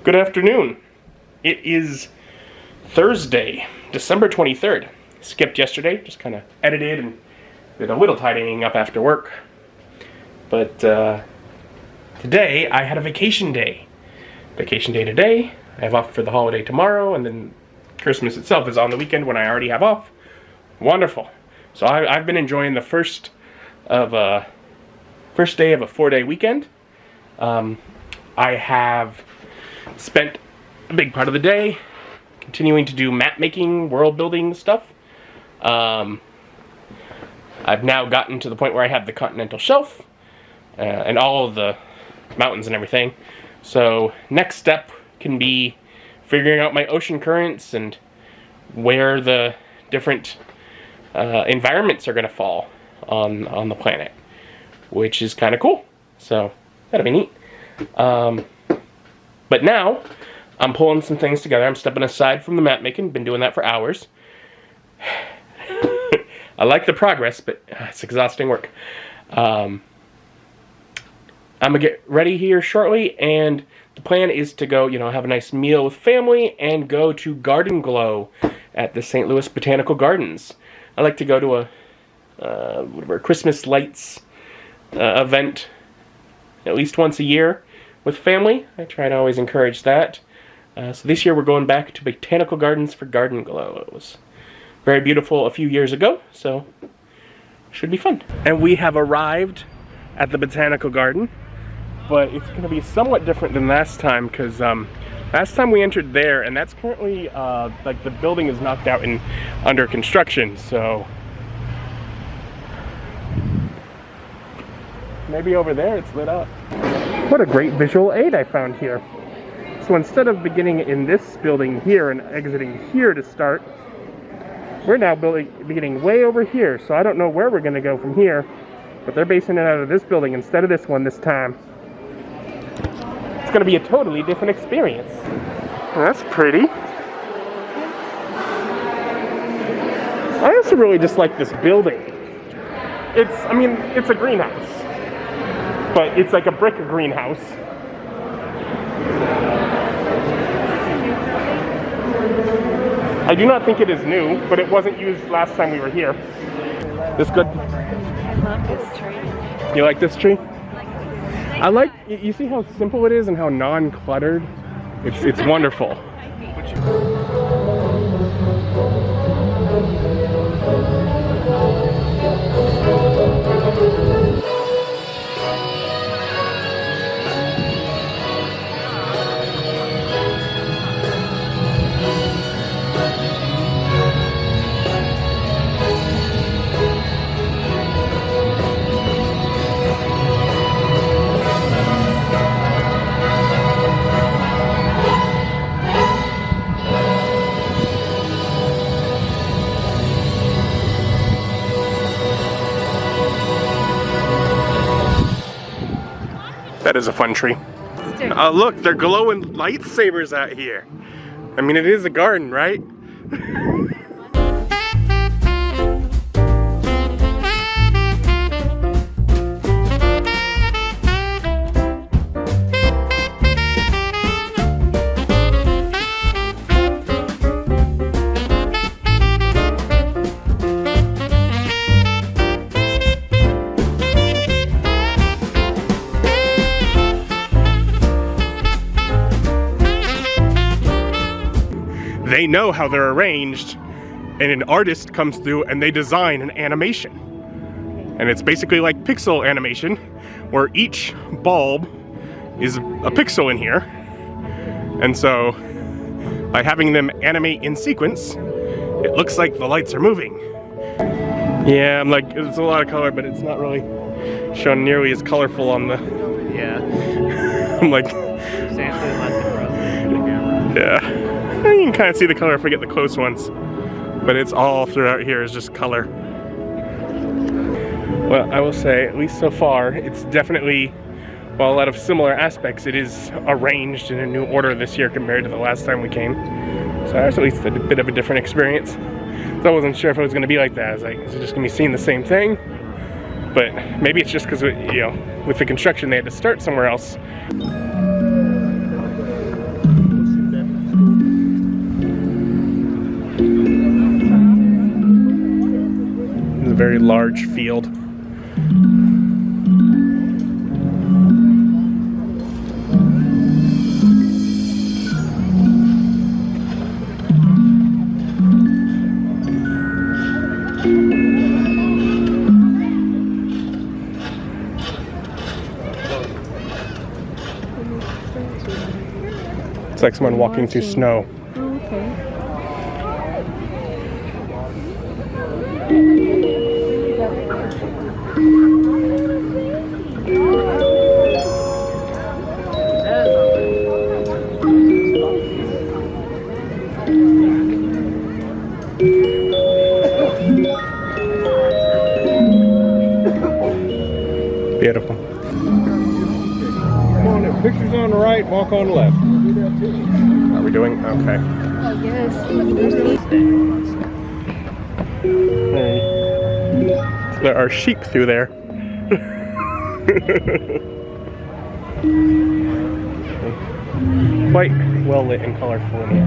Good afternoon. It is Thursday, December 23rd. Skipped yesterday, just kind of edited and did a little tidying up after work. But today I had a vacation day. Vacation day today. I have off for the holiday tomorrow, and then Christmas itself is on the weekend when I already have off. Wonderful. So I've been enjoying the first day of a 4-day weekend. I have spent a big part of the day continuing to do map making, world building stuff. I've now gotten to the point where I have the continental shelf and all of the mountains and everything. So next step can be figuring out my ocean currents and where the different environments are going to fall on the planet, which is kind of cool. So that'll be neat. But now I'm pulling some things together. I'm stepping aside from the map making. Been doing that for hours. I like the progress, but it's exhausting work. I'm gonna get ready here shortly, and the plan is to go, have a nice meal with family and go to Garden Glow at the Saint Louis Botanical Gardens. I like to go to a Christmas lights event at least once a year with family. I try to always encourage that. So this year we're going back to Botanical Gardens for Garden Glow. It was very beautiful a few years ago, so should be fun. And we have arrived at the Botanical Garden, but it's going to be somewhat different than last time, because last time we entered there, and that's currently, like, the building is knocked out and under construction, so maybe over there it's lit up. What a great visual aid I found here. So instead of beginning in this building here and exiting here to start, we're now beginning way over here. So I don't know where we're going to go from here, but they're basing it out of this building instead of this one this time. It's going to be a totally different experience. That's pretty. I also really just like this building. It's a greenhouse, but it's like a brick greenhouse. I do not think it is new, but it wasn't used last time we were here. This good? I love this tree. You like this tree? I like, you see how simple it is and how non-cluttered? It's wonderful. That is a fun tree. Look, they're glowing lightsabers out here. I mean, it is a garden, right? They know how they're arranged, and an artist comes through and they design an animation. And it's basically like pixel animation, where each bulb is a pixel in here. And so, by having them animate in sequence, it looks like the lights are moving. Yeah, I'm like, it's a lot of color, but it's not really shown nearly as colorful on the... Yeah. I'm like... Substantially less than the camera. Yeah. You can kind of see the color if we get the close ones, but it's all throughout here is just color. Well, I will say, at least so far, it's definitely, while a lot of similar aspects, it is arranged in a new order this year compared to the last time we came. So that's at least a bit of a different experience. So I wasn't sure if it was going to be like that. I was like, is it just going to be seeing the same thing? But maybe it's just because, with the construction they had to start somewhere else. a very large field. It's like someone walking through snow. Oh, okay. Beautiful. Come on, pictures on the right, walk on the left. Are we doing? Okay. Oh, yes. There are sheep through there. Quite well lit and colorful in here.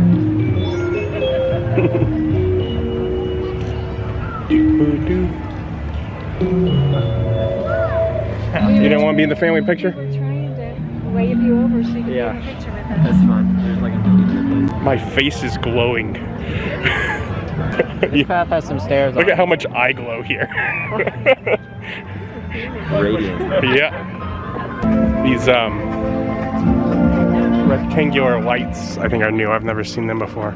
You didn't want to be in the family picture? We're trying to wave you over so you can Yeah. get a picture with us. That's fun. There's like a movie. My face is glowing. This path has some stairs on Look at how much I glow here. Radiant. Yeah. These rectangular lights I think are new. I've never seen them before.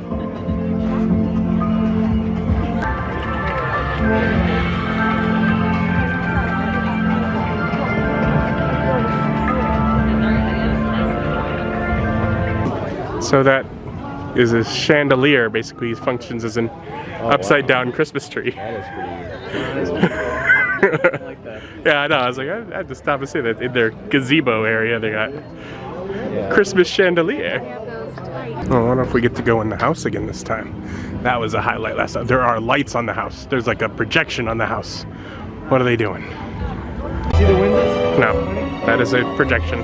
So that is a chandelier. Basically, it functions as an upside down Christmas tree. That is pretty I like that. Yeah, I know. I was like, I have to stop and say that in their gazebo area they got Christmas chandelier. Have those tight. Oh, I wonder if we get to go in the house again this time. That was a highlight last time. There are lights on the house. There's like a projection on the house. What are they doing? See the windows? No, that is a projection.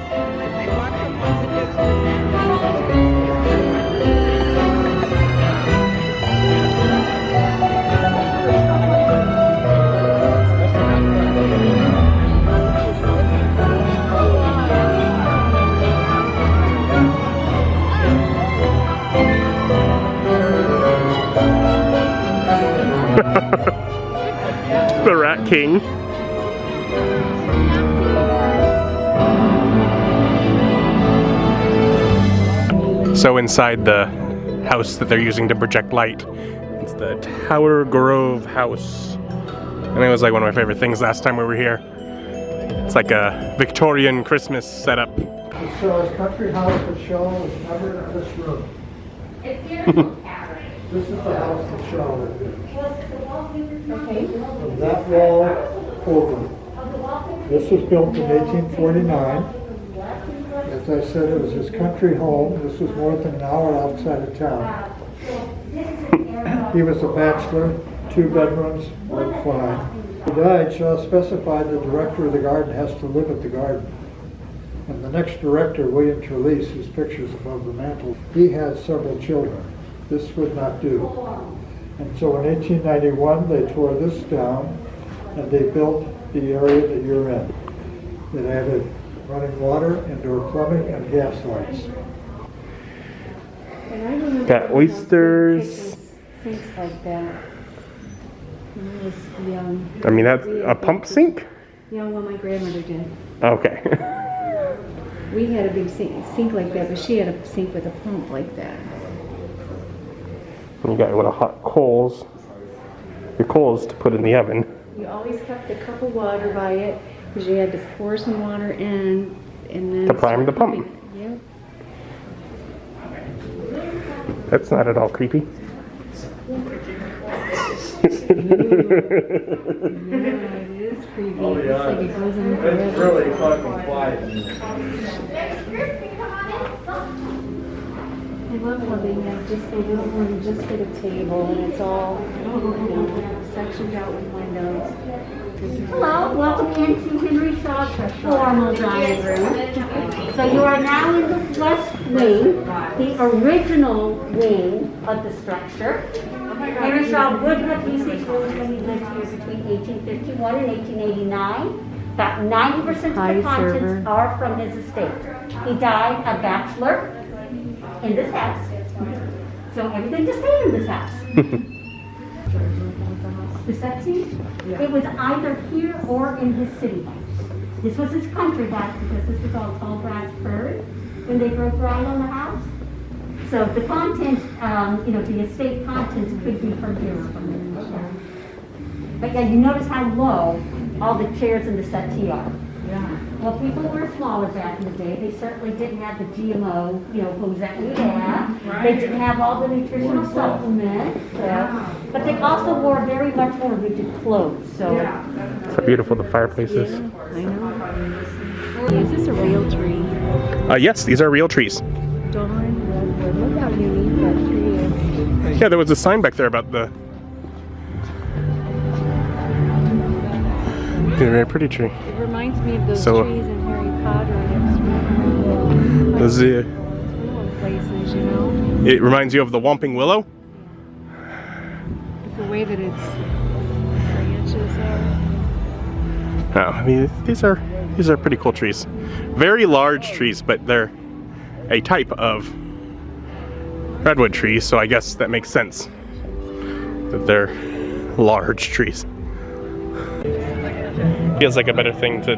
The Rat King. So inside the house that they're using to project light, it's the Tower Grove house. And it was like one of my favorite things last time we were here. It's like a Victorian Christmas setup. So his country house that's shown is covered in this room. It's beautiful, Karen. This is the house that's shown. Okay. From that wall over. This was built in 1849. As I said, it was his country home. This was more than an hour outside of town. He was a bachelor, 2 bedrooms, worked fine. He died, Shaw specified the director of the garden has to live at the garden. And the next director, William Trelease, whose picture's above the mantel, he had several children. This would not do. And so in 1891, they tore this down and they built the area that you're in. It added running water, indoor plumbing, and gas lights. And I remember Got oysters. things like that. When I was young. I mean, that's a pump sink? Yeah, well, my grandmother did. Okay. We had a big sink like that, but she had a sink with a pump like that. You got little hot coals. Your coals to put in the oven. You always kept a cup of water by it because you had to pour some water in and then To prime the pump. Yep. That's not at all creepy. Yeah, it is creepy. It's like it goes on forever. really fucking quiet. I love how they have just a little room just for the table and it's all, sectioned out with windows. Hello, welcome into Henry Shaw's formal dining room. So you are now in the west wing, the original wing of the structure. Henry Shaw would have used these rooms when he lived here between 1851 and 1889. About 90% of the contents are from his estate. He died a bachelor in this house. So everything just stayed in this house. Does that see? It was either here or in his city house. This was his country house because this was all tall grass prairie when they broke ground on the house. So the contents, the estate contents could be from here or from there. But yeah, you notice how low all the chairs and the settee are. Yeah. Well, people were smaller back in the day. They certainly didn't have the GMO, foods that we have. They didn't have all the nutritional supplements. But they also wore very much more rigid clothes. So It's beautiful, the fireplaces. I know. Is this a real tree? Yes, these are real trees. Dawn redwood. Look how unique that tree is. Yeah, there was a sign back there about the... It's a very pretty tree. It reminds me of those So, trees in Harry Potter that This is, swim places, it reminds you of the Whomping Willow? The way that its branches are. No, I mean, these are pretty cool trees. Very large trees, but they're a type of redwood tree, so I guess that makes sense that they're large trees. Feels like a better thing to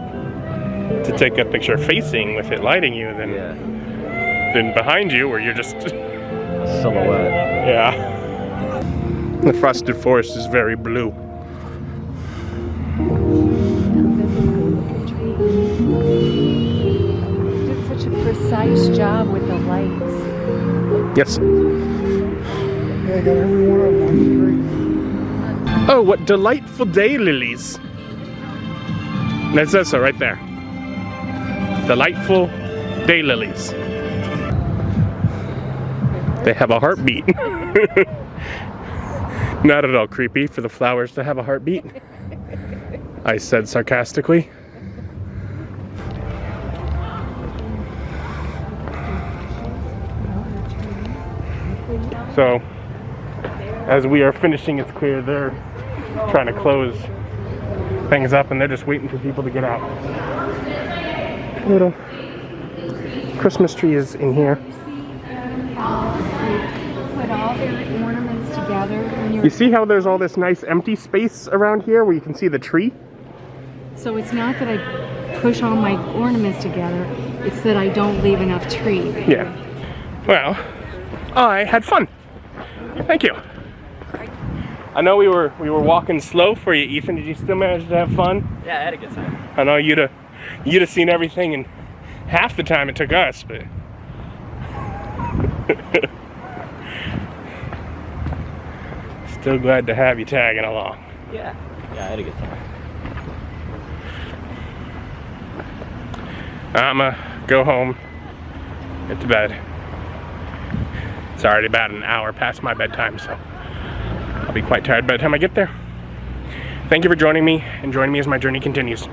take a picture facing with it lighting you than behind you where you're just Silhouette. yeah. The frosted forest is very blue. You did such a precise job with the lights. Yes. Yeah, I got every one of them on the street. Oh, what delightful daylilies. That says so right there. Delightful daylilies. They have a heartbeat. Not at all creepy for the flowers to have a heartbeat, I said sarcastically. So, as we are finishing, it's clear they're trying to close things up and they're just waiting for people to get out. Little Christmas tree is in here. Put all their ornaments together. When You see how there's all this nice empty space around here where you can see the tree? So it's not that I push all my ornaments together, it's that I don't leave enough tree. Yeah. Well, I had fun. Thank you. I know we were walking slow for you, Ethan. Did you still manage to have fun? Yeah, I had a good time. I know you'd have seen everything in half the time it took us, but still glad to have you tagging along. Yeah, I had a good time. I'ma go home, get to bed. It's already about an hour past my bedtime, so I'll be quite tired by the time I get there. Thank you for joining me, and join me as my journey continues.